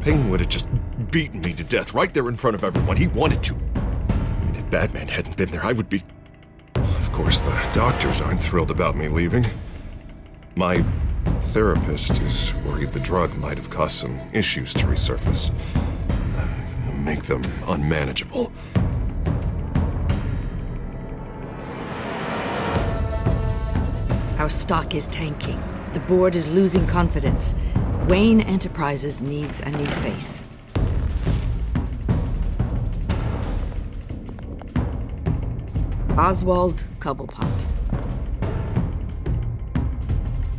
Payne would have just beaten me to death right there in front of everyone. He wanted to. And if Batman hadn't been there, I would be... Of course, the doctors aren't thrilled about me leaving. My therapist is worried the drug might have caused some issues to resurface. Make them unmanageable. Our stock is tanking. The board is losing confidence. Wayne Enterprises needs a new face. Oswald Cobblepot.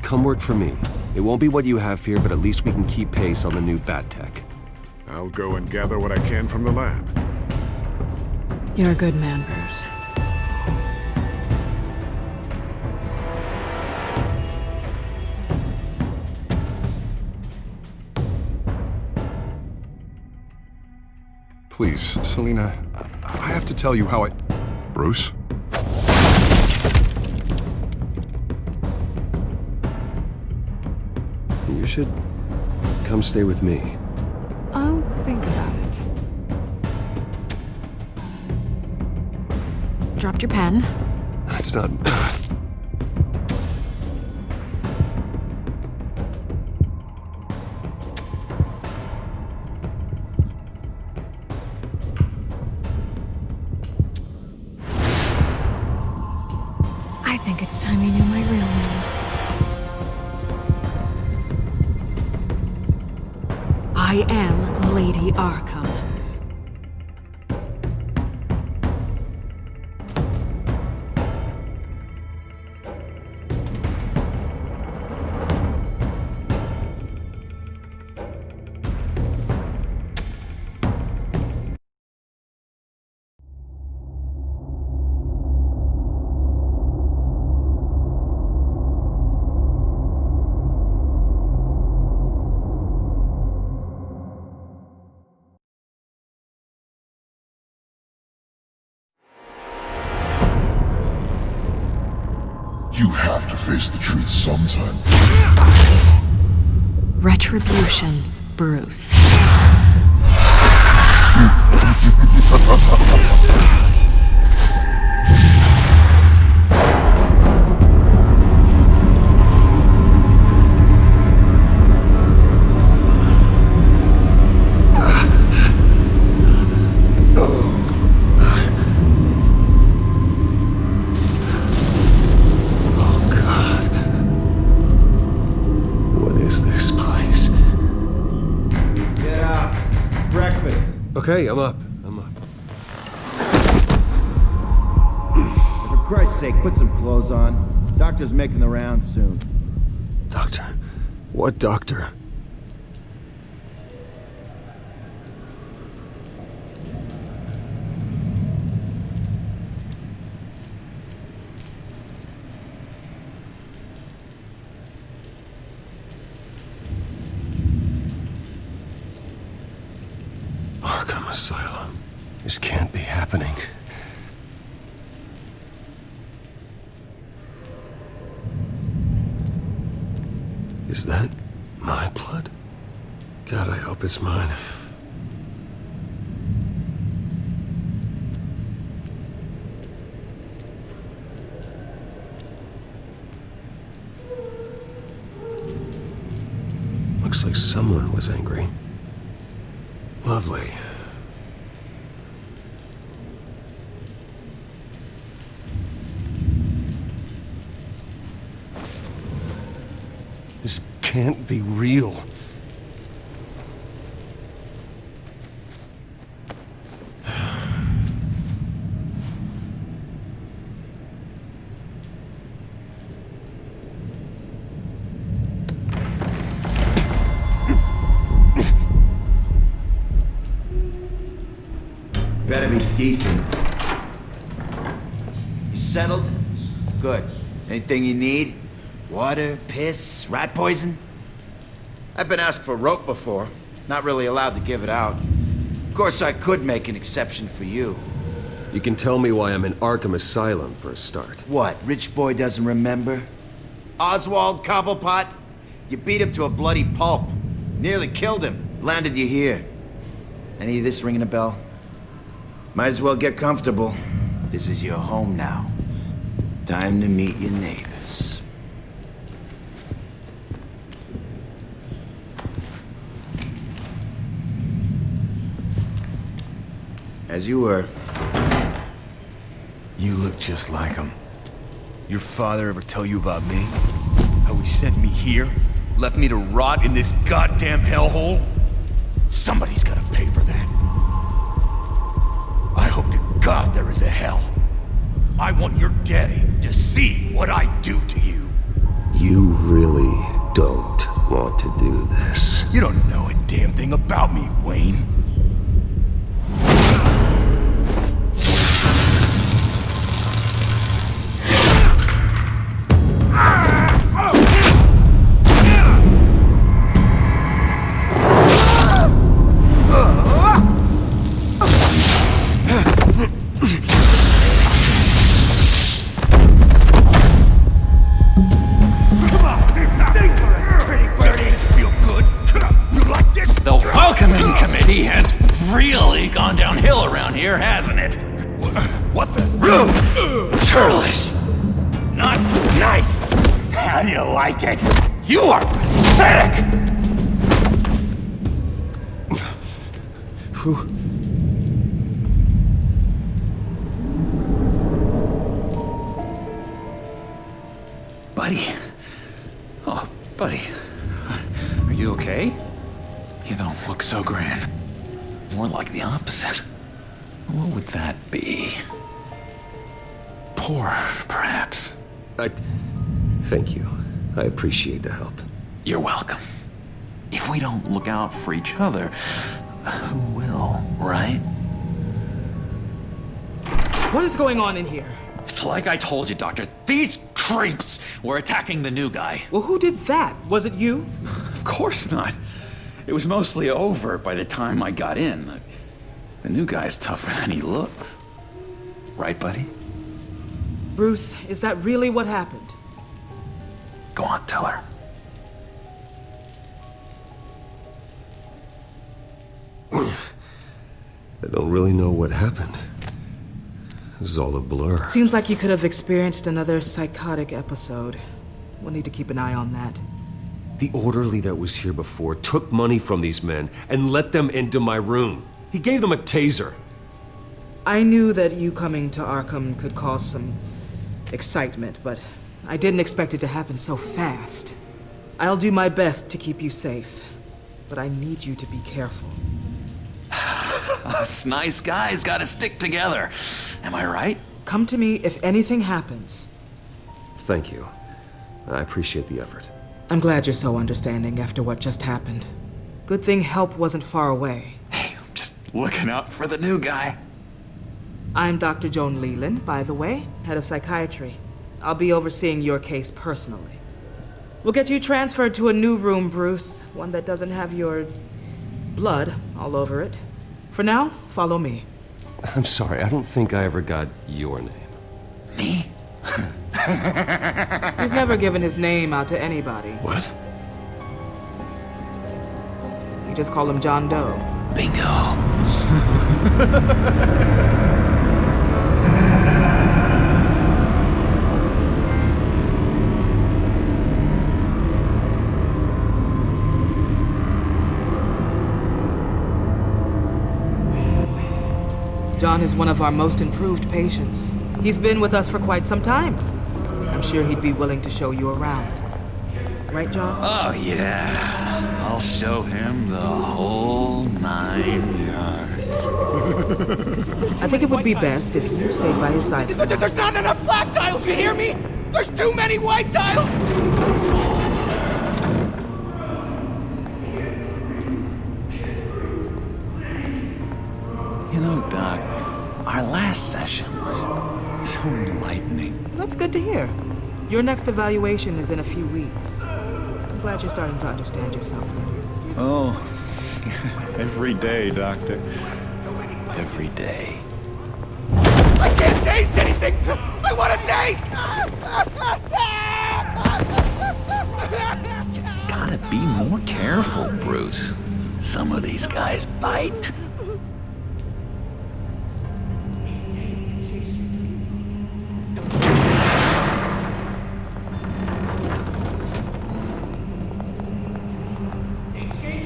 Come work for me. It won't be what you have here, but at least we can keep pace on the new bat tech. I'll go and gather what I can from the lab. You're a good man, Bruce. Please, Selina, I have to tell you how I... Bruce? You should come stay with me. I'll think about it. Dropped your pen. That's not... I think it's time you knew my real name. I am Lady Arkham. You have to face the truth sometime. Retribution, Bruce. Okay, I'm up. For Christ's sake, put some clothes on. Doctor's making the rounds soon. Doctor? What doctor? Arkham Asylum. This can't be happening. Is that my blood? God, I hope it's mine. Looks like someone was angry. Lovely. This can't be real. Better be decent. You settled? Good. Anything you need? Water, piss, rat poison? I've been asked for rope before. Not really allowed to give it out. Of course, I could make an exception for you. You can tell me why I'm in Arkham Asylum for a start. What, rich boy doesn't remember? Oswald Cobblepot? You beat him to a bloody pulp. Nearly killed him. landed you here. Any of this ringing a bell? Might as well get comfortable. This is your home now. Time to meet your neighbors. As you were. You look just like him. Your father ever tell you about me? How he sent me here? Left me to rot in this goddamn hellhole? Somebody's gotta pay for that. I hope to God there is a hell. I want your daddy to see what I do to you. You really don't want to do this. You don't know a damn thing about me, Wayne. What the? Rude! Churlish! Not nice! How do you like it? You are pathetic! Buddy. Oh, buddy. Are you okay? You don't look so grand. More like the opposite. What would that be? Poor, perhaps. Thank you. I appreciate the help. You're welcome. If we don't look out for each other, who will, right? What is going on in here? It's like I told you, Doctor. These creeps were attacking the new guy. Well, who did that? Was it you? Of course not. It was mostly over by the time I got in. The new guy's tougher than he looks. Right, buddy? Bruce, is that really what happened? Go on, tell her. I don't really know what happened. It was all a blur. Seems like you could have experienced another psychotic episode. We'll need to keep an eye on that. The orderly that was here before took money from these men and let them into my room. He gave them a taser. I knew that you coming to Arkham could cause some excitement, but I didn't expect it to happen so fast. I'll do my best to keep you safe, but I need you to be careful. Us nice guys gotta stick together. Am I right? Come to me if anything happens. Thank you. I appreciate the effort. I'm glad you're so understanding after what just happened. Good thing help wasn't far away. Hey, I'm just looking out for the new guy. I'm Dr. Joan Leland, by the way, head of psychiatry. I'll be overseeing your case personally. We'll get you transferred to a new room, Bruce. One that doesn't have your blood all over it. For now, follow me. I'm sorry, I don't think I ever got your name. Me? He's never given his name out to anybody. What? We just call him John Doe. Bingo. John is one of our most improved patients. He's been with us for quite some time. I'm sure he'd be willing to show you around. Right, John? Oh, yeah. I'll show him the whole 9 yards. I think it would be best if you stayed by his side. There's not enough black tiles, you hear me? There's too many white tiles! You know, Doc, our last session was so enlightening. That's good to hear. Your next evaluation is in a few weeks. I'm glad you're starting to understand yourself better. Oh, every day, Doctor. Every day. I can't taste anything! I want to taste! Gotta be more careful, Bruce. Some of these guys bite.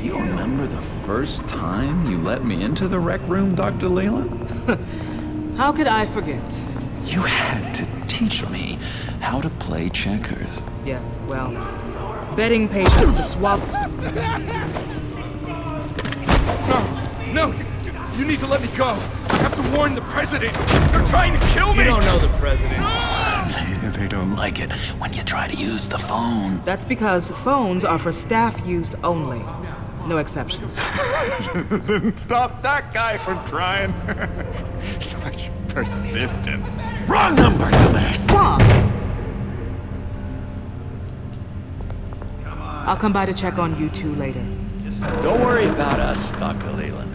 You remember the first time you let me into the rec room, Dr. Leland? How could I forget? You had to teach me how to play checkers. Yes, well, betting patients to swap. No, you need to let me go. I have to warn the president. They're trying to kill me. You don't know the president. They don't like it when you try to use the phone. That's because phones are for staff use only. No exceptions. Stop that guy from trying. Such persistence. Wrong number, dumbass! Tom! I'll come by to check on you two later. Don't worry about us, Dr. Leland.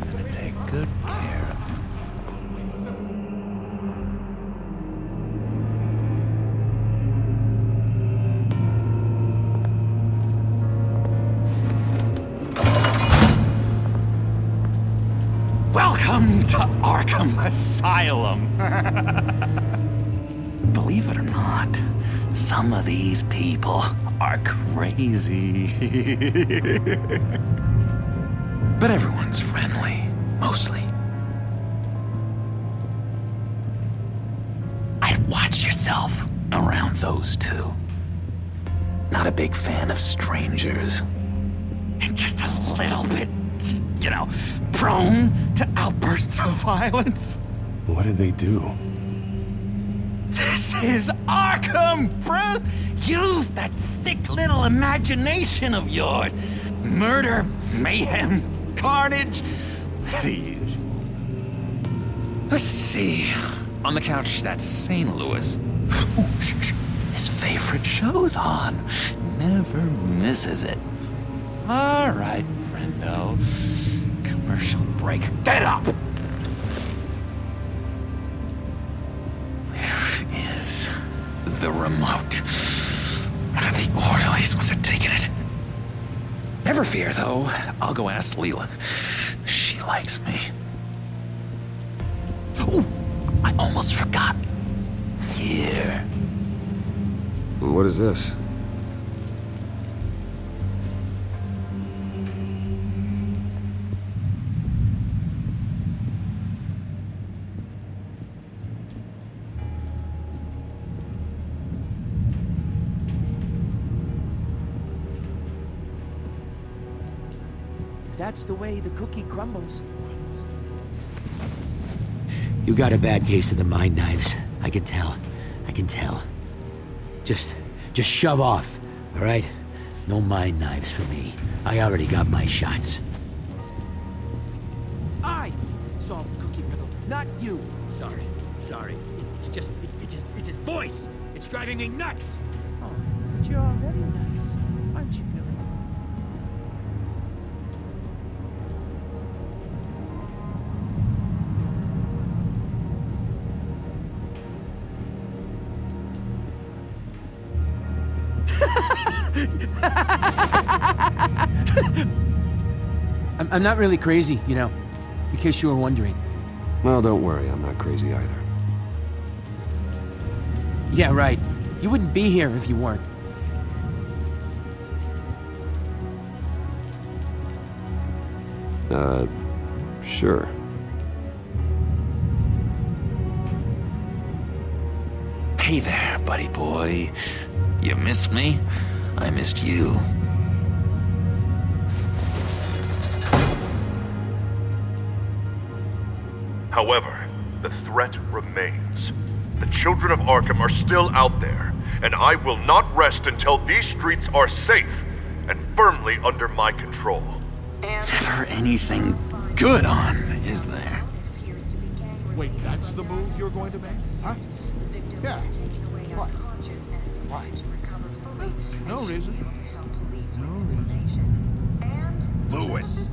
I'm gonna take good care of you. Welcome to Arkham Asylum. Believe it or not, some of these people are crazy. But everyone's friendly, mostly. I'd watch yourself around those two. Not a big fan of strangers. And just a little bit, you know, prone to outbursts of violence. What did they do? This is Arkham, Bruce! Use that sick little imagination of yours. Murder, mayhem, carnage, the usual. Let's see. On the couch, that's St. Louis. Ooh, shh. His favorite show's on. Never misses it. All right, friendo. Commercial break. Get up! Where is the remote? The orderlies must have taken it. Never fear, though. I'll go ask Leland. She likes me. Ooh, I almost forgot. Here. What is this? That's the way the cookie crumbles. You got a bad case of the mind knives. I can tell. I can tell. Just shove off, all right? No mind knives for me. I already got my shots. I solved the cookie riddle, not you. Sorry. It's just his voice. It's driving me nuts. Oh, but you're already nuts, aren't you, Billy? I'm not really crazy, you know, in case you were wondering. Well, don't worry, I'm not crazy either. Yeah, right. You wouldn't be here if you weren't. Sure. Hey there, buddy boy. You missed me? I missed you. However, the threat remains. The children of Arkham are still out there, and I will not rest until these streets are safe and firmly under my control. Never anything good on, is there? Wait, that's the move you're going to make? Huh? Yeah. What? Why? No reason. Lewis!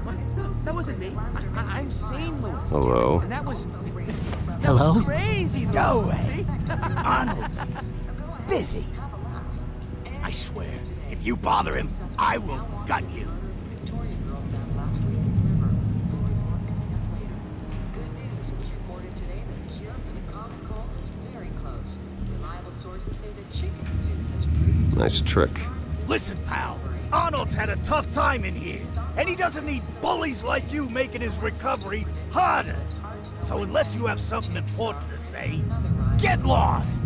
What? No, that wasn't me. I'm sane, Lewis. Hello? And that was... Hello? was crazy, Lewis. Go away. See? Arnold's busy. I swear, if you bother him, I will Got you. Nice trick. Listen, pal. Arnold's had a tough time in here, and he doesn't need bullies like you making his recovery harder. So unless you have something important to say, get lost!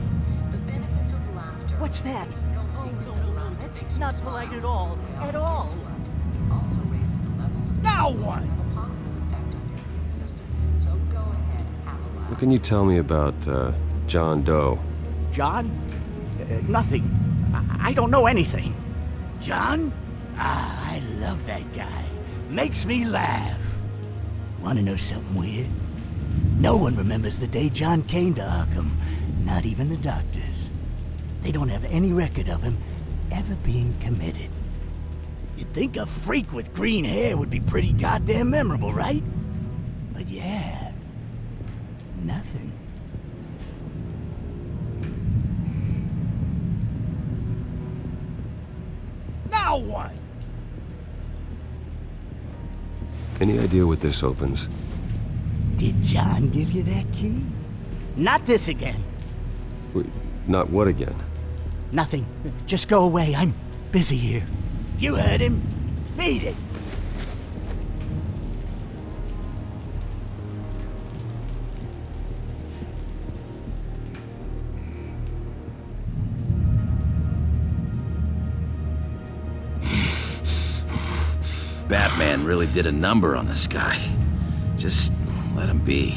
What's that? Oh, no, that's not polite at all. At all. Now what? What can you tell me about, John Doe? John? Nothing. I don't know anything. John? Ah, I love that guy. Makes me laugh. Wanna know something weird? No one remembers the day John came to Arkham. Not even the doctors. They don't have any record of him ever being committed. You'd think a freak with green hair would be pretty goddamn memorable, right? But yeah, nothing. Now what? Any idea what this opens? Did John give you that key? Not this again. Wait, not what again? Nothing. Just go away. I'm busy here. You heard him. Beat it. Batman really did a number on this guy. Just let him be.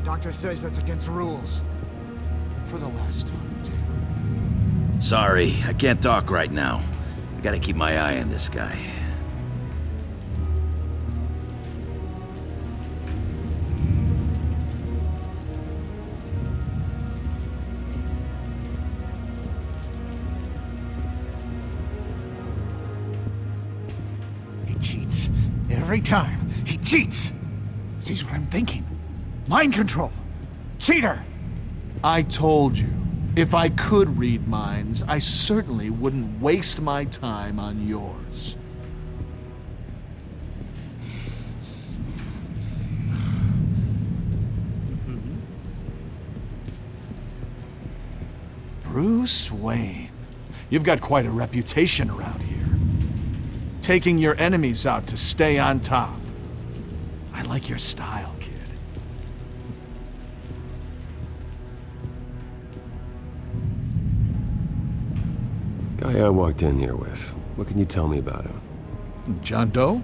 Doctor says that's against the rules. For the last time, Taylor. Sorry, I can't talk right now. I gotta keep my eye on this guy. He cheats. Every time. He cheats. Sees what I'm thinking. Mind control. Cheater! I told you, if I could read minds, I certainly wouldn't waste my time on yours. Bruce Wayne. You've got quite a reputation around here. Taking your enemies out to stay on top. I like your style, kid. Guy I walked in here with. What can you tell me about him? John Doe?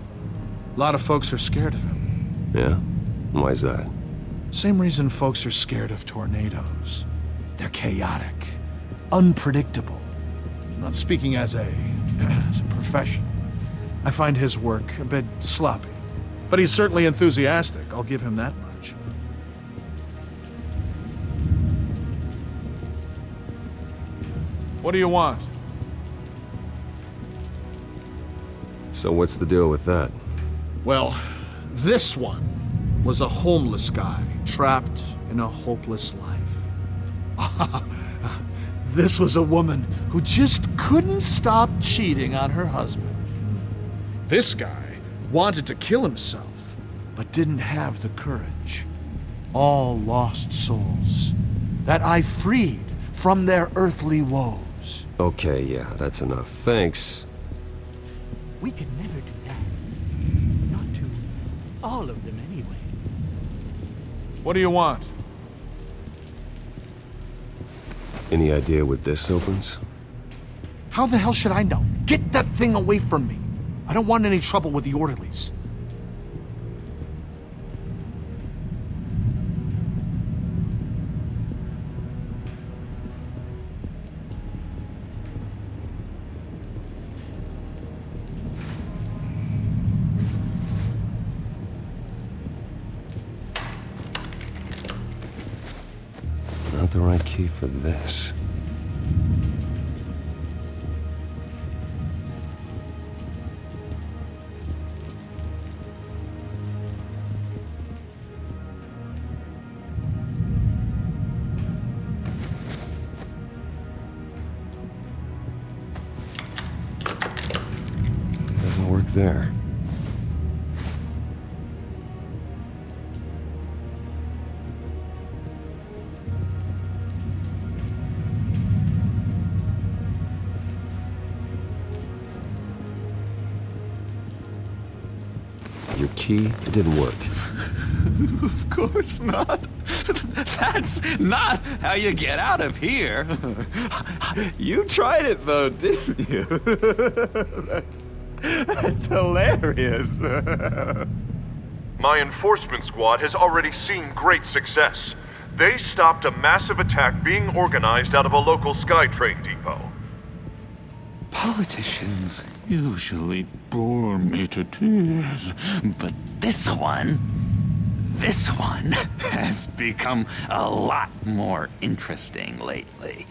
A lot of folks are scared of him. Yeah? Why's that? Same reason folks are scared of tornadoes. They're chaotic, unpredictable. Not speaking as a professional. I find his work a bit sloppy. But he's certainly enthusiastic, I'll give him that much. What do you want? So what's the deal with that? Well, this one was a homeless guy trapped in a hopeless life. This was a woman who just couldn't stop cheating on her husband. This guy wanted to kill himself, but didn't have the courage. All lost souls that I freed from their earthly woes. Okay, yeah, that's enough. Thanks. We could never do that. Not to all of them, anyway. What do you want? Any idea what this opens? How the hell should I know? Get that thing away from me. I don't want any trouble with the orderlies. Not the right key for this. Doesn't work there. Your key, it didn't work. Of course not. That's not how you get out of here. You tried it though, didn't you? That's hilarious. My enforcement squad has already seen great success. They stopped a massive attack being organized out of a local SkyTrain depot. Politicians usually bore me to tears, but this one has become a lot more interesting lately.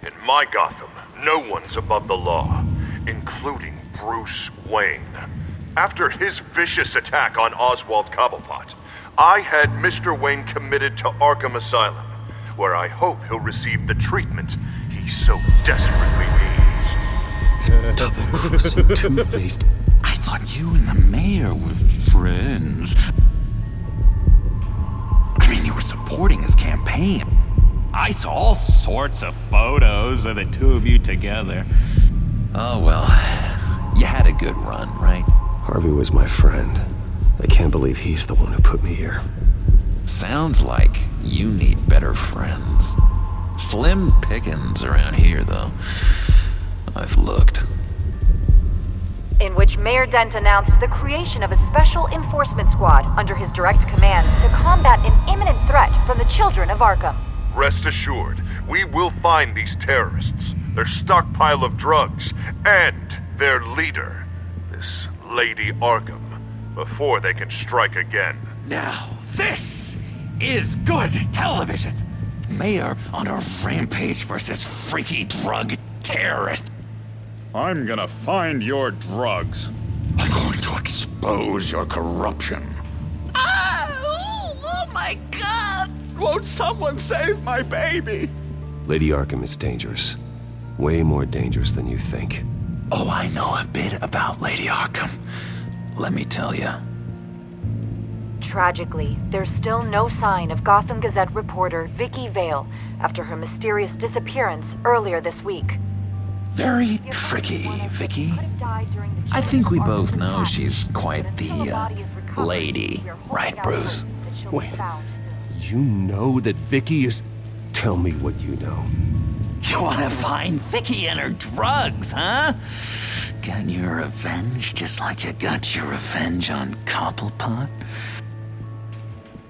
In my Gotham, no one's above the law, including Bruce Wayne. After his vicious attack on Oswald Cobblepot, I had Mr. Wayne committed to Arkham Asylum, where I hope he'll receive the treatment he so desperately needs. Double-crossing, two-faced... I thought you and the mayor were friends. I mean, you were supporting his campaign. I saw all sorts of photos of the two of you together. Oh well, you had a good run, right? Harvey was my friend. I can't believe he's the one who put me here. Sounds like you need better friends. Slim pickings around here, though. I've looked. In which Mayor Dent announced the creation of a special enforcement squad under his direct command to combat an imminent threat from the children of Arkham. Rest assured, we will find these terrorists, their stockpile of drugs, and their leader, this Lady Arkham, before they can strike again. Now, this is good television! Mayor on a rampage versus freaky drug terrorist. I'm gonna find your drugs. I'm going to expose your corruption. Oh my God! Won't someone save my baby? Lady Arkham is dangerous. Way more dangerous than you think. Oh, I know a bit about Lady Arkham. Let me tell you. Tragically, there's still no sign of Gotham Gazette reporter Vicky Vale after her mysterious disappearance earlier this week. Very tricky, Vicky. I think we both know she's quite the lady, right, Bruce? Wait, you know that Vicky is... Tell me what you know. You want to find Vicky and her drugs, huh? Get your revenge just like you got your revenge on Cobblepot?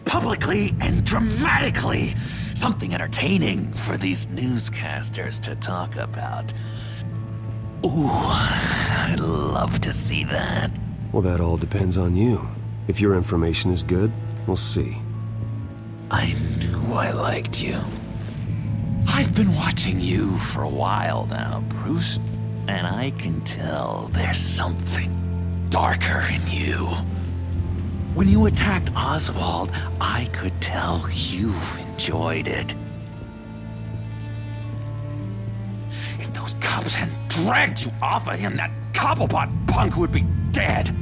Publicly and dramatically! Something entertaining for these newscasters to talk about. Ooh, I'd love to see that. Well, that all depends on you. If your information is good, we'll see. I knew I liked you. I've been watching you for a while now, Bruce, and I can tell there's something darker in you. When you attacked Oswald, I could tell you enjoyed it. If those cops hadn't dragged you off of him, that Cobblepot punk would be dead.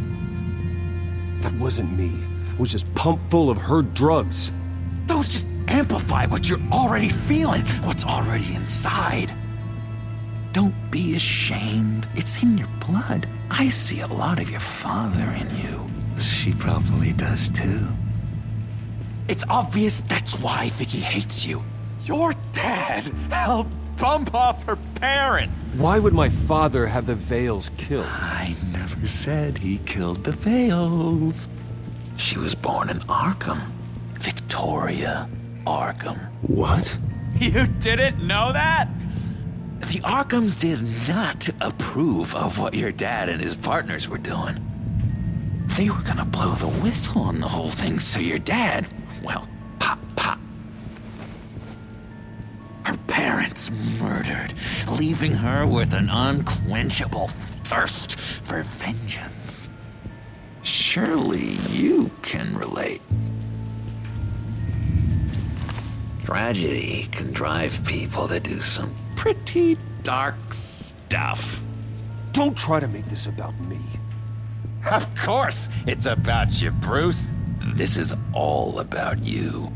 That wasn't me. It was just pumped full of her drugs. Those just amplify what you're already feeling, what's already inside. Don't be ashamed. It's in your blood. I see a lot of your father in you. She probably does too. It's obvious that's why Vicky hates you. Your dad helped bump off her parents. Why would my father have the Vales killed? I never said he killed the Vales. She was born in Arkham. Victoria Arkham. What? You didn't know that? The Arkhams did not approve of what your dad and his partners were doing. They were gonna blow the whistle on the whole thing, so your dad, well, pop. Her parents murdered, leaving her with an unquenchable thirst for vengeance. Surely you can relate. Tragedy can drive people to do some pretty dark stuff. Don't try to make this about me. Of course it's about you, Bruce. This is all about you.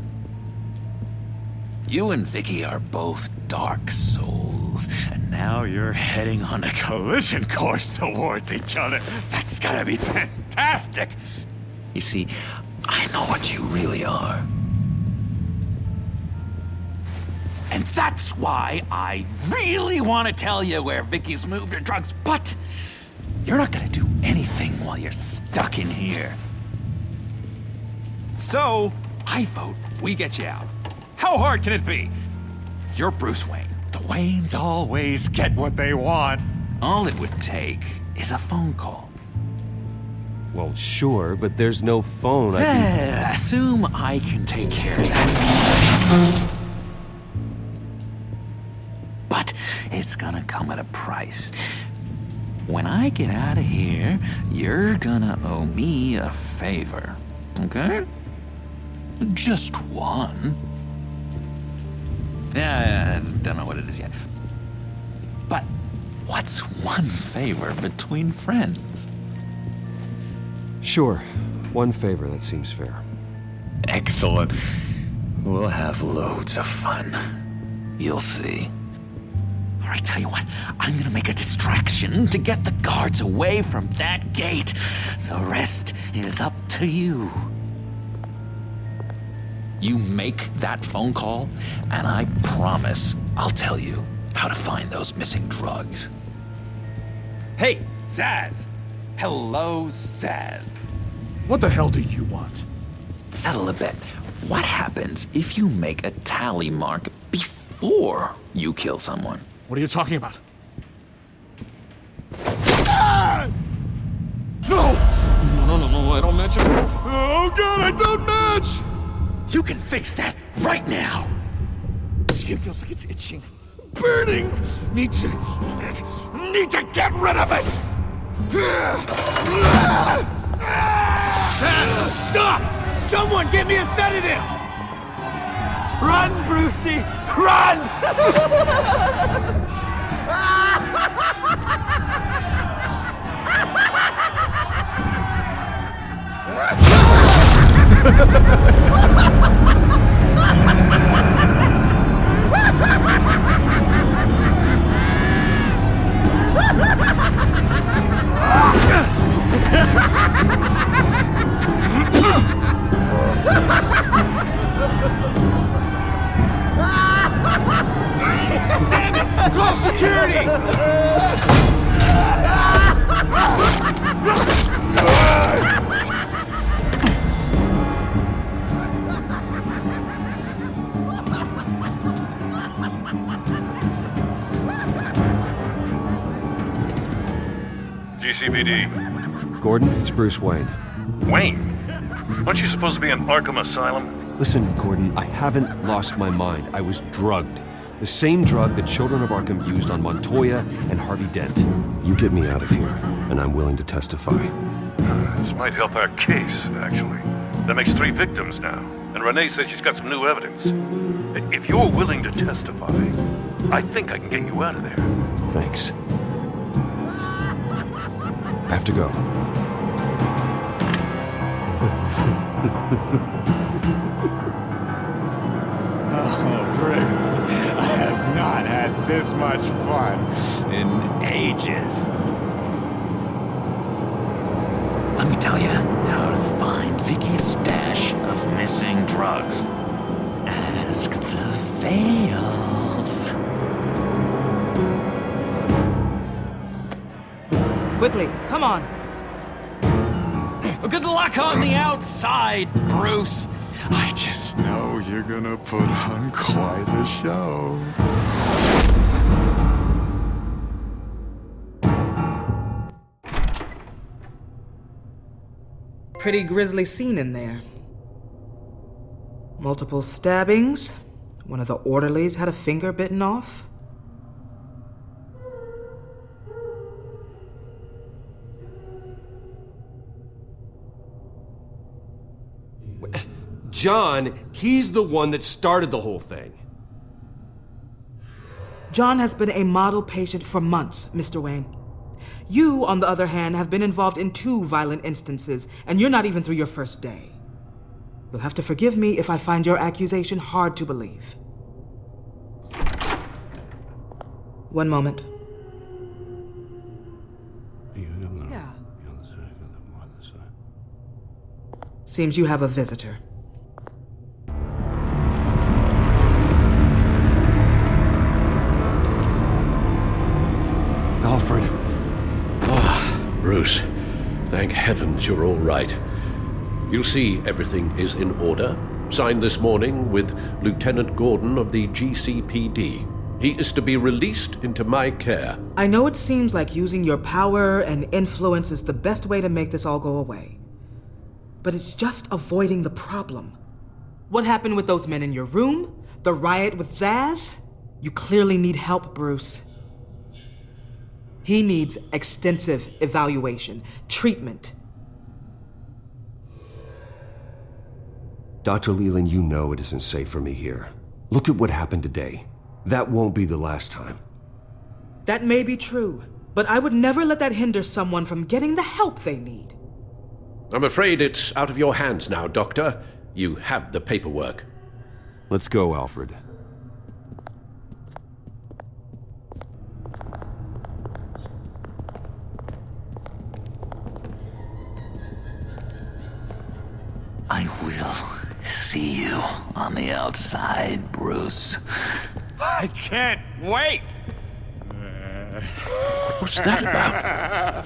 You and Vicky are both dark souls, and now you're heading on a collision course towards each other. That's gonna be fantastic! You see, I know what you really are. And that's why I really want to tell you where Vicky's moved her drugs, but you're not gonna do anything while you're stuck in here. So, I vote we get you out. How hard can it be? You're Bruce Wayne. The Waynes always get what they want. All it would take is a phone call. Well, sure, but there's no phone. Assume I can take care of that. But it's gonna come at a price. When I get out of here, you're gonna owe me a favor, okay? Just one. Yeah, I don't know what it is yet. But what's one favor between friends? Sure. One favor, that seems fair. Excellent. We'll have loads of fun. You'll see. All right, tell you what, I'm gonna make a distraction to get the guards away from that gate. The rest is up to you. You make that phone call, and I promise I'll tell you how to find those missing drugs. Hey, Zaz! Hello, Zaz. What the hell do you want? Settle a bet. What happens if you make a tally mark before you kill someone? What are you talking about? Ah! No! No, I don't match it. Oh god, I don't match! You can fix that right now! Skin feels like it's itching. Burning! Need to get rid of it! Stop! Someone give me a sedative! Run, Brucey! Run! Damn it! Call security! GCPD. Gordon, it's Bruce Wayne. Wayne? Aren't you supposed to be in Arkham Asylum? Listen, Gordon, I haven't lost my mind. I was drugged. The same drug the children of Arkham used on Montoya and Harvey Dent. You get me out of here, and I'm willing to testify. This might help our case, actually. That makes 3 victims now, and Renee says she's got some new evidence. If you're willing to testify, I think I can get you out of there. Thanks. I have to go. Oh, Bruce, I have not had this much fun in ages. Let me tell you how to find Vicky's stash of missing drugs. Ask the Fails. Quickly, come on. Good luck on the outside, Bruce. I just know you're gonna put on quite a show. Pretty grisly scene in there. Multiple stabbings. One of the orderlies had a finger bitten off. John, he's the one that started the whole thing. John has been a model patient for months, Mr. Wayne. You, on the other hand, have been involved in 2 violent instances, and you're not even through your first day. You'll have to forgive me if I find your accusation hard to believe. One moment. Yeah. Seems you have a visitor. Alfred. Ah, Bruce. Thank heavens you're all right. You'll see everything is in order. Signed this morning with Lieutenant Gordon of the GCPD. He is to be released into my care. I know it seems like using your power and influence is the best way to make this all go away. But it's just avoiding the problem. What happened with those men in your room? The riot with Zaz? You clearly need help, Bruce. He needs extensive evaluation, treatment. Dr. Leland, you know it isn't safe for me here. Look at what happened today. That won't be the last time. That may be true, but I would never let that hinder someone from getting the help they need. I'm afraid it's out of your hands now, Doctor. You have the paperwork. Let's go, Alfred. I will see you on the outside, Bruce. I can't wait! What's that about?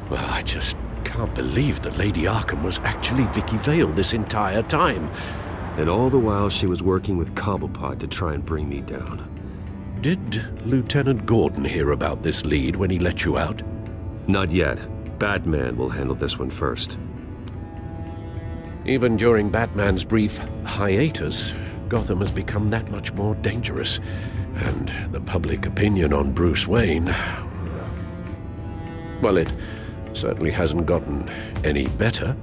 Well, I just can't believe that Lady Arkham was actually Vicky Vale this entire time. And all the while she was working with Cobblepot to try and bring me down. Did Lieutenant Gordon hear about this lead when he let you out? Not yet. Batman will handle this one first. Even during Batman's brief hiatus, Gotham has become that much more dangerous. And the public opinion on Bruce Wayne... well, it certainly hasn't gotten any better.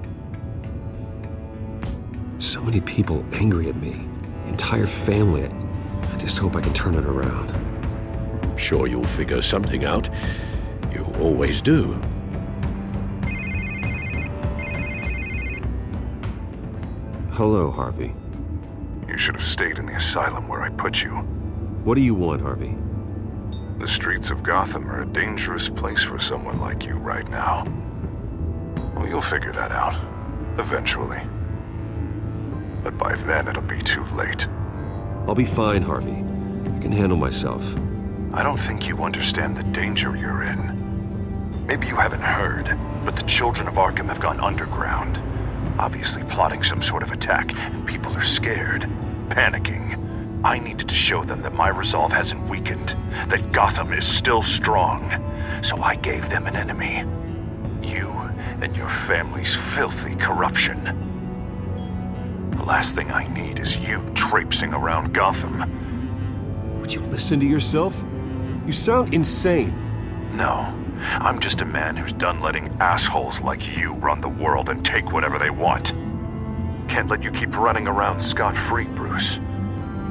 So many people angry at me. The entire family. I just hope I can turn it around. I'm sure you'll figure something out. You always do. Hello, Harvey. You should have stayed in the asylum where I put you. What do you want, Harvey? The streets of Gotham are a dangerous place for someone like you right now. Well, you'll figure that out. Eventually. But by then, it'll be too late. I'll be fine, Harvey. I can handle myself. I don't think you understand the danger you're in. Maybe you haven't heard, but the children of Arkham have gone underground. Obviously plotting some sort of attack, and people are scared, panicking. I needed to show them that my resolve hasn't weakened, that Gotham is still strong. So I gave them an enemy. You and your family's filthy corruption. The last thing I need is you traipsing around Gotham. Would you listen to yourself? You sound insane. No, I'm just a man who's done letting assholes like you run the world and take whatever they want. Can't let you keep running around scot-free, Bruce.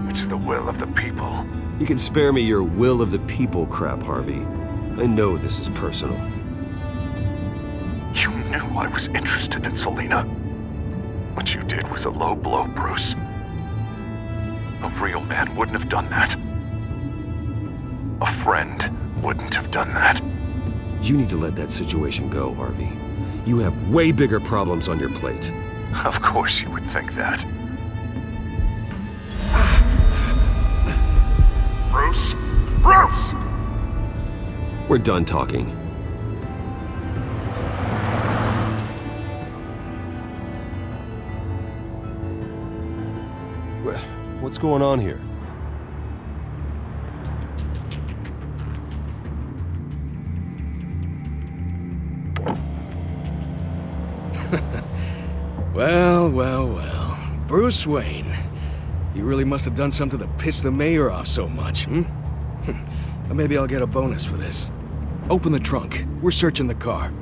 It's the will of the people. You can spare me your will of the people crap, Harvey. I know this is personal. You knew I was interested in Selina. What you did was a low blow, Bruce. A real man wouldn't have done that. A friend wouldn't have done that. You need to let that situation go, Harvey. You have way bigger problems on your plate. Of course you would think that. Bruce? Bruce! We're done talking. What's going on here? Well. Bruce Wayne. You really must have done something to piss the mayor off so much, hmm? Maybe I'll get a bonus for this. Open the trunk. We're searching the car.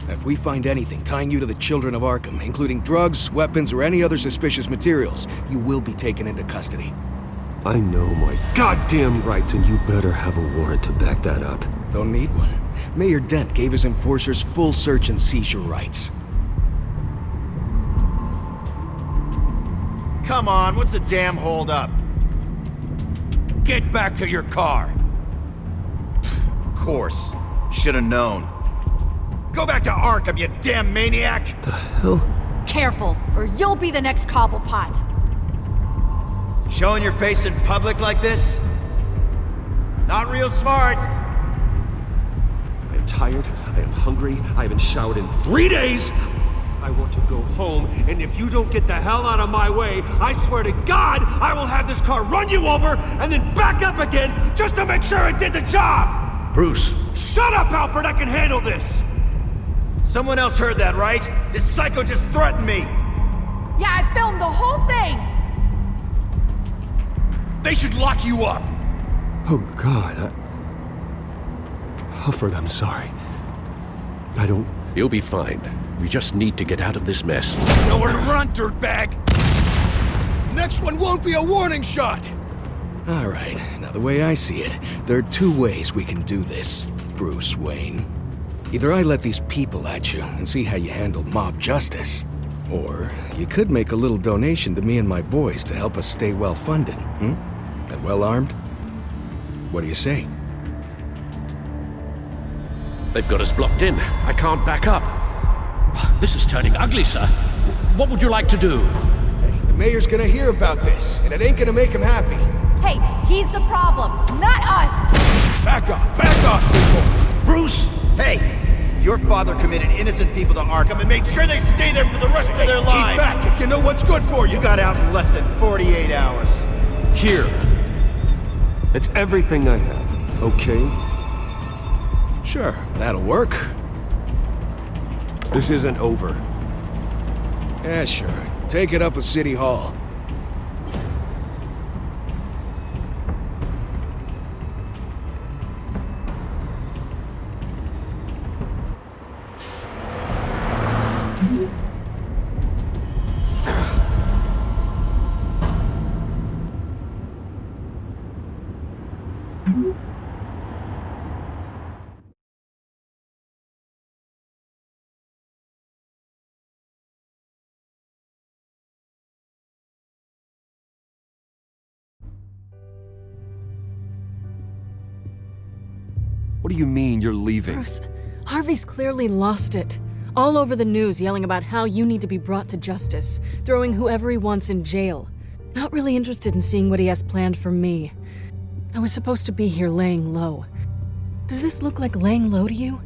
If we find anything tying you to the Children of Arkham, including drugs, weapons, or any other suspicious materials, you will be taken into custody. I know my goddamn rights, and you better have a warrant to back that up. Don't need one. Mayor Dent gave his enforcers full search and seizure rights. Come on, what's the damn holdup? Get back to your car. Of course. Should've known. Go back to Arkham, you damn maniac! The hell? Careful, or you'll be the next Cobblepot. Showing your face in public like this? Not real smart. I am tired, I am hungry, I haven't showered in 3 days! I want to go home, and if you don't get the hell out of my way, I swear to God, I will have this car run you over, and then back up again, just to make sure it did the job! Bruce! Shut up, Alfred, I can handle this! Someone else heard that, right? This psycho just threatened me! Yeah, I filmed the whole thing! They should lock you up! Oh, God, Alfred, I'm sorry. I don't... You'll be fine. We just need to get out of this mess. Nowhere to run, dirtbag! Next one won't be a warning shot! Alright, now the way I see it, there are 2 ways we can do this, Bruce Wayne. Either I let these people at you and see how you handle mob justice, or you could make a little donation to me and my boys to help us stay well-funded, and well-armed? What do you say? They've got us blocked in. I can't back up. This is turning ugly, sir. What would you like to do? Hey, the mayor's gonna hear about this, and it ain't gonna make him happy. Hey, he's the problem, not us! Back off, people! Bruce! Hey! Your father committed innocent people to Arkham and made sure they stay there for the rest of their lives! Keep back if you know what's good for you! You got out in less than 48 hours. Here. It's everything I have, okay? Sure, that'll work. This isn't over. Yeah, sure. Take it up with City Hall. What do you mean you're leaving? Bruce, Harvey's clearly lost it. All over the news yelling about how you need to be brought to justice, throwing whoever he wants in jail. Not really interested in seeing what he has planned for me. I was supposed to be here laying low. Does this look like laying low to you?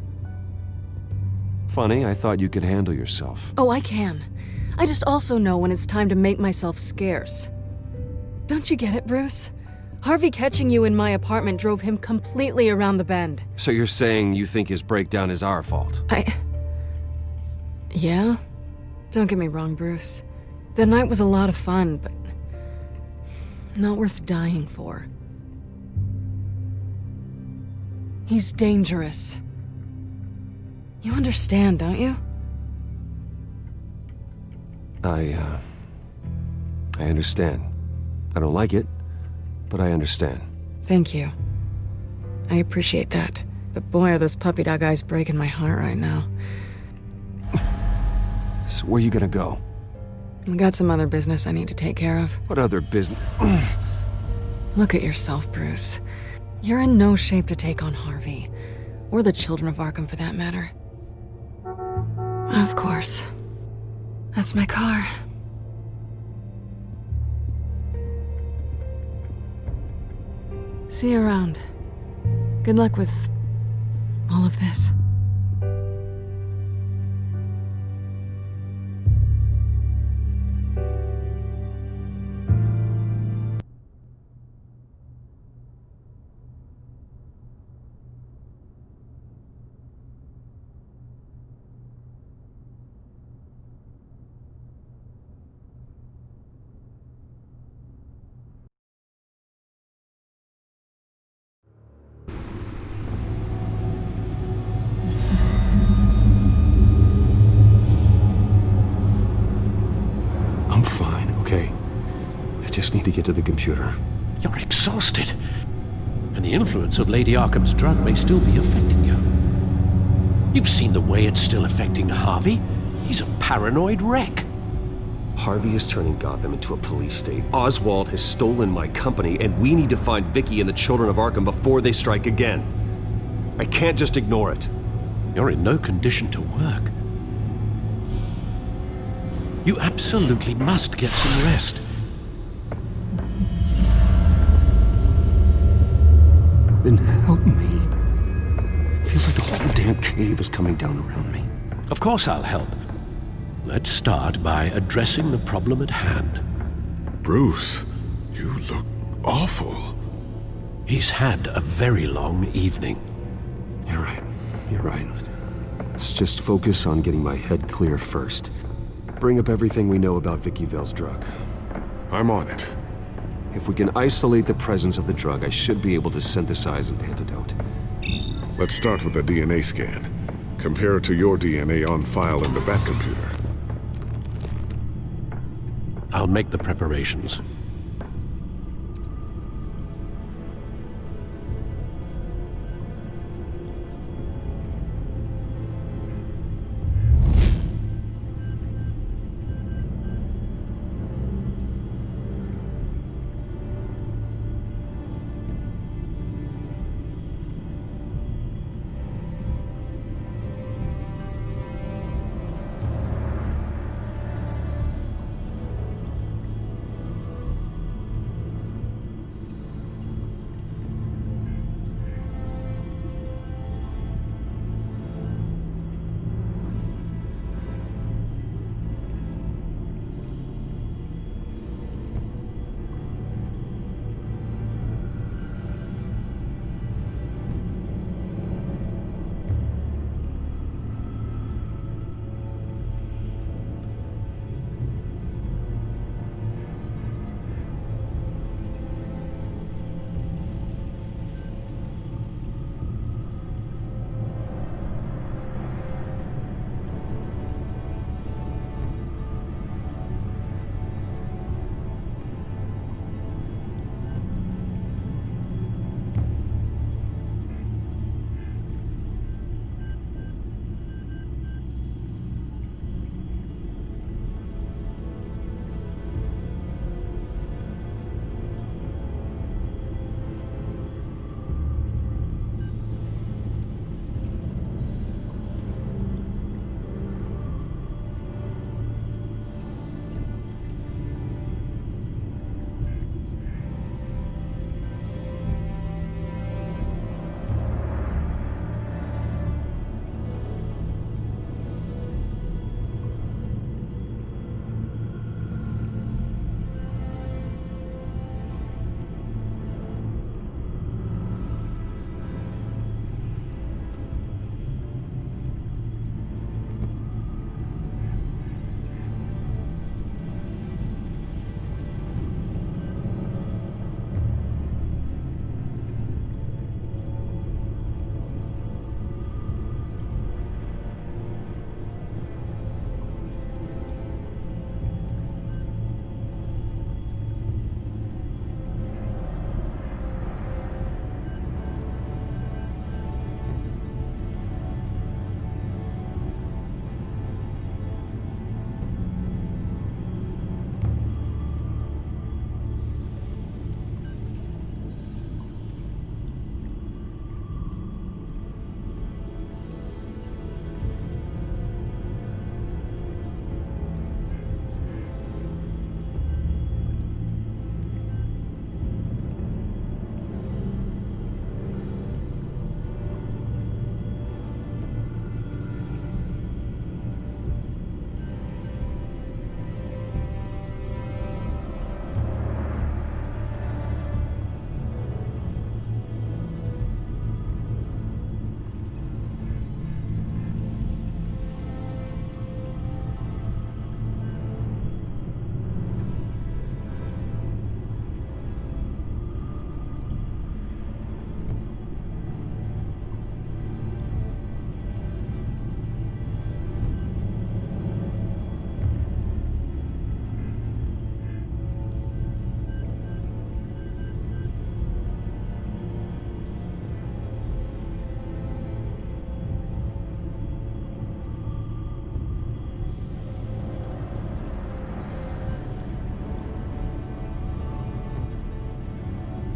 Funny, I thought you could handle yourself. Oh, I can. I just also know when it's time to make myself scarce. Don't you get it, Bruce? Harvey catching you in my apartment drove him completely around the bend. So you're saying you think his breakdown is our fault? Yeah? Don't get me wrong, Bruce. The night was a lot of fun, but not worth dying for. He's dangerous. You understand, don't you? I understand. I don't like it, but I understand. Thank you. I appreciate that. But boy, are those puppy dog eyes breaking my heart right now. So where are you gonna go? I got some other business I need to take care of. What other business? Look at yourself, Bruce. You're in no shape to take on Harvey. Or the children of Arkham, for that matter. Of course. That's my car. See you around. Good luck with all of this. get to the computer. You're exhausted. And the influence of Lady Arkham's drug may still be affecting you. You've seen the way it's still affecting Harvey. He's a paranoid wreck. Harvey is turning Gotham into a police state. Oswald has stolen my company, and we need to find Vicky and the children of Arkham before they strike again. I can't just ignore it. You're in no condition to work. You absolutely must get some rest. Then help me. Feels like the whole damn cave is coming down around me. Of course I'll help. Let's start by addressing the problem at hand. Bruce, you look awful. He's had a very long evening. You're right. You're right. Let's just focus on getting my head clear first. Bring up everything we know about Vicky Vale's drug. I'm on it. If we can isolate the presence of the drug, I should be able to synthesize an antidote. Let's start with a DNA scan. Compare it to your DNA on file in the Batcomputer. I'll make the preparations.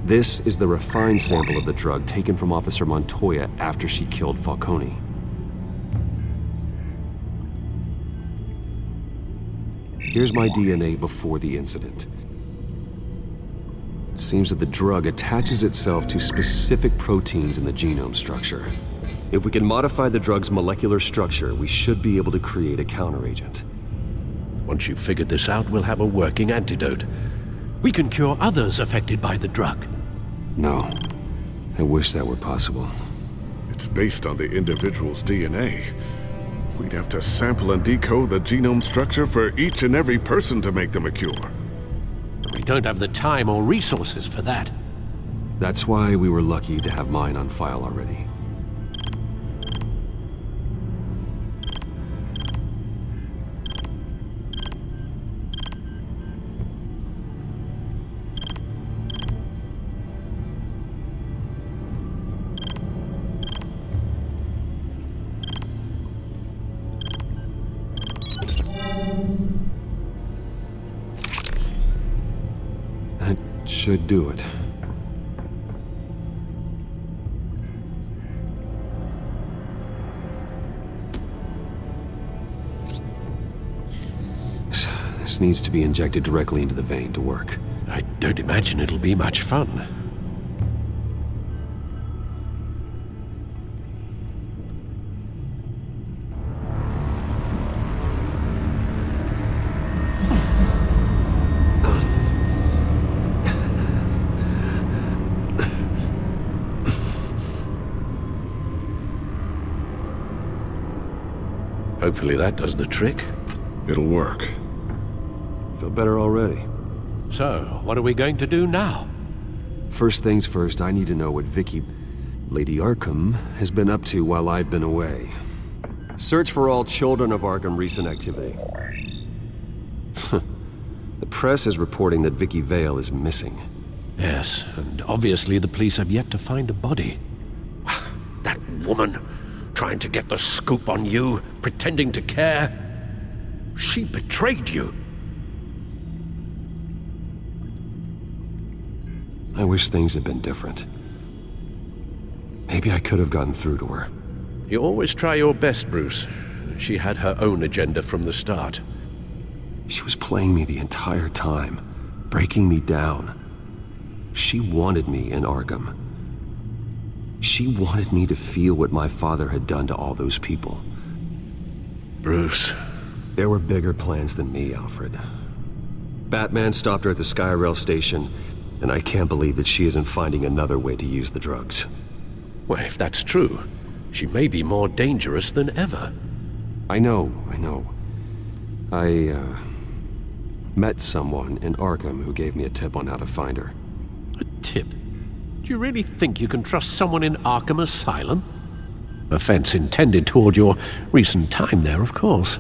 This is the refined sample of the drug taken from Officer Montoya after she killed Falcone. Here's my DNA before the incident. It seems that the drug attaches itself to specific proteins in the genome structure. If we can modify the drug's molecular structure, we should be able to create a counteragent. Once you've figured this out, we'll have a working antidote. We can cure others affected by the drug. No. I wish that were possible. It's based on the individual's DNA. We'd have to sample and decode the genome structure for each and every person to make them a cure. We don't have the time or resources for that. That's why we were lucky to have mine on file already. Should do it. This needs to be injected directly into the vein to work. I don't imagine it'll be much fun. Hopefully that does the trick. It'll work. Feel better already. So, what are we going to do now? First things first, I need to know what Lady Arkham, has been up to while I've been away. Search for all children of Arkham recent activity. The press is reporting that Vicky Vale is missing. Yes, and obviously the police have yet to find a body. That woman, trying to get the scoop on you, pretending to care. She betrayed you. I wish things had been different. Maybe I could have gotten through to her. You always try your best, Bruce. She had her own agenda from the start. She was playing me the entire time, breaking me down. She wanted me in Arkham. She wanted me to feel what my father had done to all those people. Bruce. There were bigger plans than me, Alfred. Batman stopped her at the Skyrail station, and I can't believe that she isn't finding another way to use the drugs. Well, if that's true, she may be more dangerous than ever. I know. I met someone in Arkham who gave me a tip on how to find her. A tip? Do you really think you can trust someone in Arkham Asylum? Offense intended toward your recent time there, of course.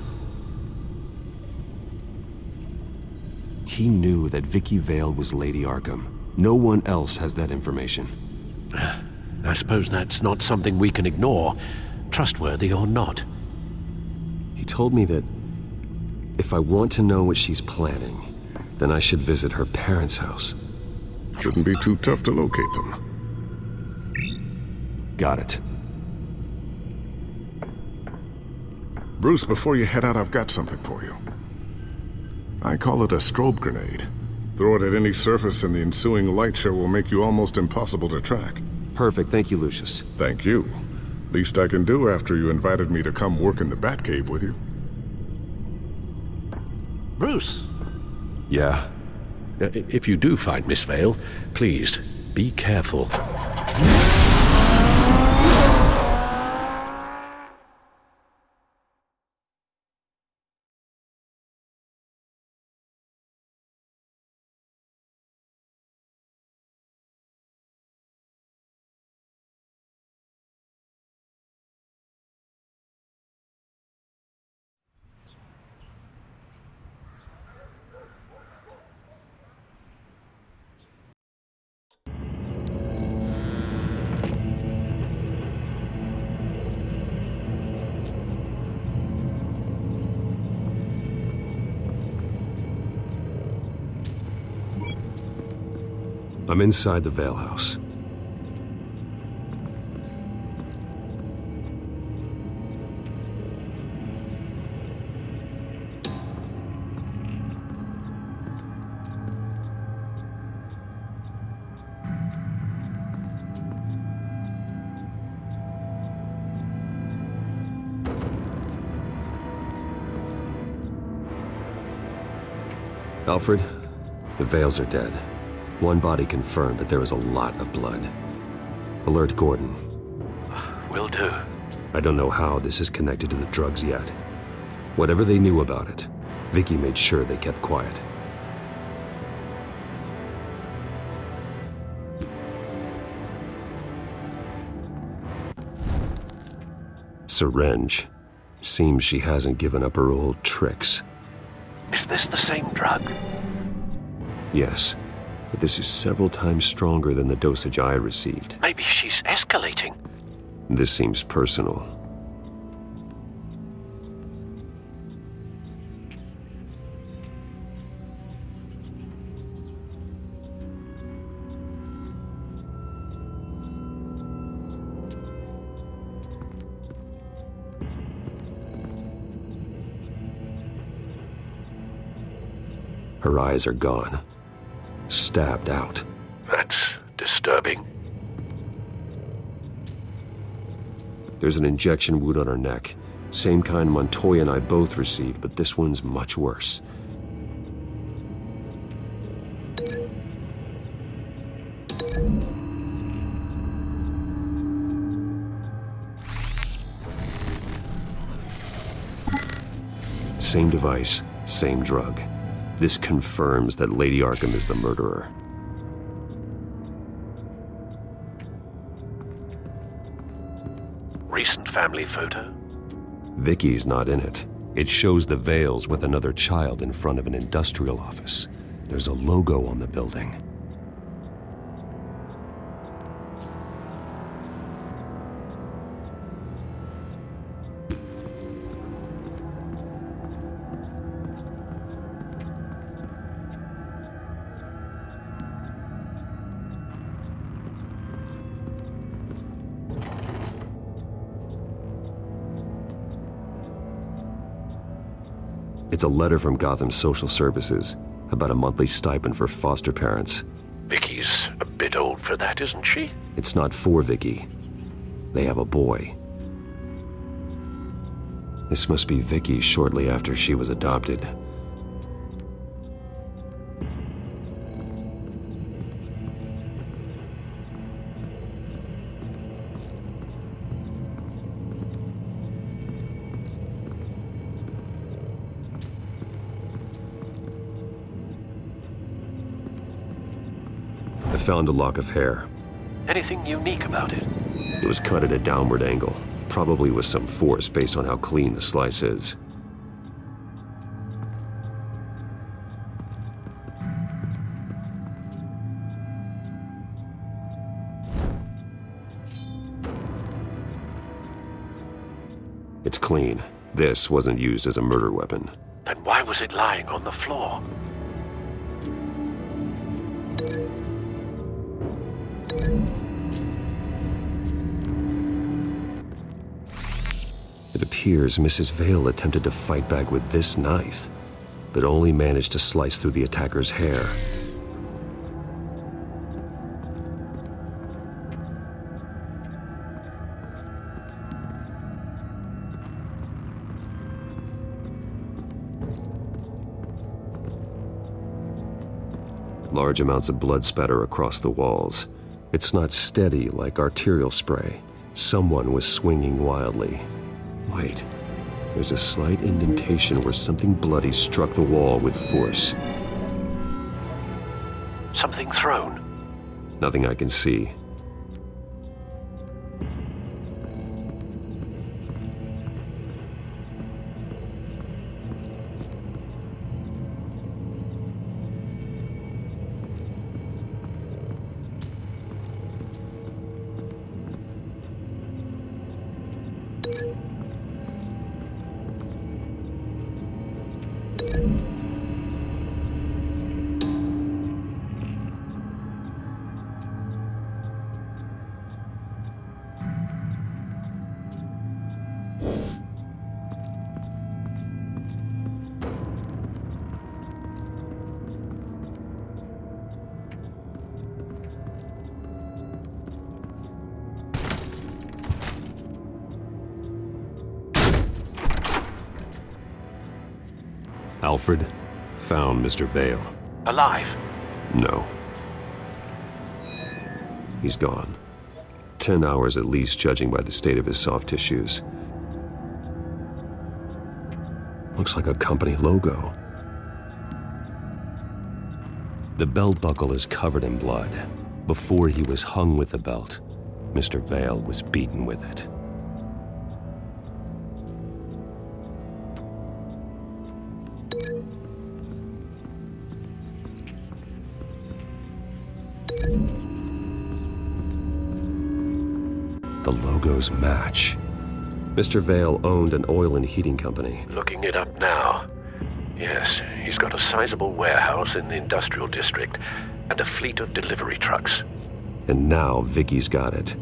He knew that Vicky Vale was Lady Arkham. No one else has that information. I suppose that's not something we can ignore, trustworthy or not. He told me that if I want to know what she's planning, then I should visit her parents' house. Shouldn't be too tough to locate them. Got it. Bruce, before you head out, I've got something for you. I call it a strobe grenade. Throw it at any surface and the ensuing light show will make you almost impossible to track. Perfect, thank you, Lucius. Thank you. Least I can do after you invited me to come work in the Batcave with you. Bruce! Yeah? If you do find Miss Vale, please, be careful. I'm inside the Vale House. Alfred, the Vales are dead. One body confirmed, but there is a lot of blood. Alert Gordon. Will do. I don't know how this is connected to the drugs yet. Whatever they knew about it, Vicky made sure they kept quiet. Syringe. Seems she hasn't given up her old tricks. Is this the same drug? Yes, but this is several times stronger than the dosage I received. Maybe she's escalating. This seems personal. Her eyes are gone. Stabbed out. That's disturbing. There's an injection wound on her neck. Same kind Montoya and I both received, but this one's much worse. Same device, same drug. This confirms that Lady Arkham is the murderer. Recent family photo? Vicky's not in it. It shows the Vales with another child in front of an industrial office. There's a logo on the building. It's a letter from Gotham Social Services about a monthly stipend for foster parents. Vicky's a bit old for that, isn't she? It's not for Vicky. They have a boy. This must be Vicky shortly after she was adopted. I found a lock of hair. Anything unique about it? It was cut at a downward angle, probably with some force based on how clean the slice is. It's clean. This wasn't used as a murder weapon. Then why was it lying on the floor? It appears Mrs. Vale attempted to fight back with this knife, but only managed to slice through the attacker's hair. Large amounts of blood spatter across the walls. It's not steady like arterial spray. Someone was swinging wildly. Wait, there's a slight indentation where something bloody struck the wall with force. Something thrown? Nothing I can see. Alfred found Mr. Vale. Alive? No. He's gone. 10 hours at least, judging by the state of his soft tissues. Looks like a company logo. The belt buckle is covered in blood. Before he was hung with the belt, Mr. Vale was beaten with it. The logos match. Mr. Vale owned an oil and heating company. Looking it up now. Yes, he's got a sizable warehouse in the industrial district and a fleet of delivery trucks. And now Vicky's got it.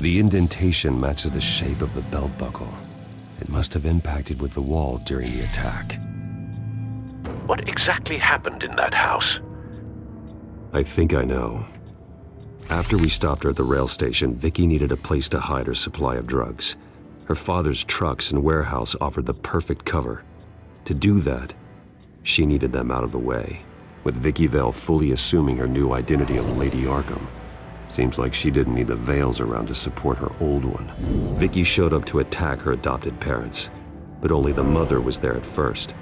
The indentation matches the shape of the belt buckle. It must have impacted with the wall during the attack. What exactly happened in that house? I think I know. After we stopped her at the rail station, Vicky needed a place to hide her supply of drugs. Her father's trucks and warehouse offered the perfect cover. To do that, she needed them out of the way, with Vicky Vale fully assuming her new identity of Lady Arkham. Seems like she didn't need the Vales around to support her old one. Vicky showed up to attack her adopted parents, but only the mother was there at first.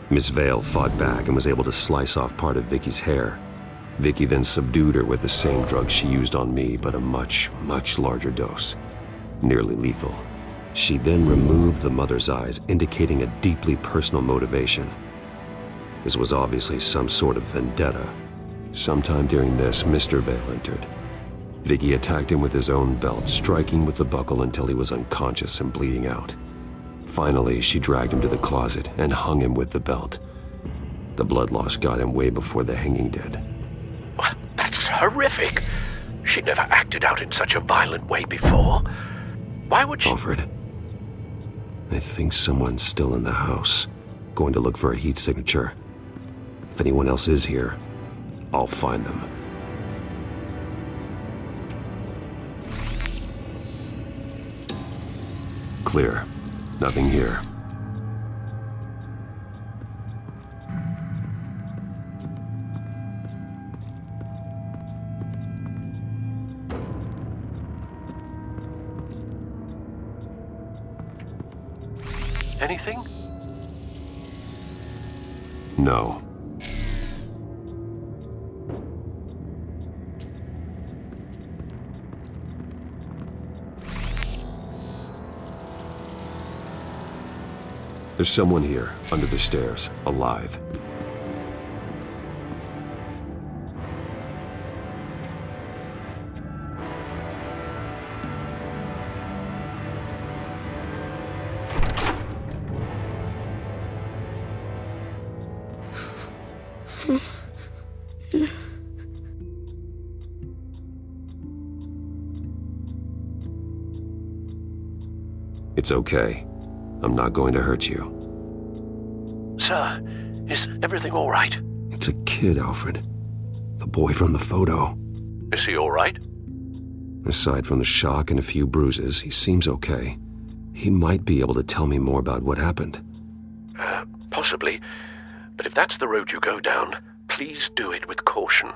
Miss Vale fought back and was able to slice off part of Vicky's hair. Vicky then subdued her with the same drug she used on me, but a much, much larger dose. Nearly lethal. She then removed the mother's eyes, indicating a deeply personal motivation. This was obviously some sort of vendetta. Sometime during this, Mr. Vale entered. Vicky attacked him with his own belt, striking with the buckle until he was unconscious and bleeding out. Finally, she dragged him to the closet and hung him with the belt. The blood loss got him way before the hanging did. That's horrific. She never acted out in such a violent way before. Why would she— Alfred, I think someone's still in the house. Going to look for a heat signature. If anyone else is here, I'll find them. Clear. Nothing here. Anything? No. There's someone here, under the stairs, alive. It's okay. I'm not going to hurt you. Sir, is everything all right? It's a kid, Alfred. The boy from the photo. Is he all right? Aside from the shock and a few bruises, he seems okay. He might be able to tell me more about what happened. Possibly. But if that's the road you go down, please do it with caution.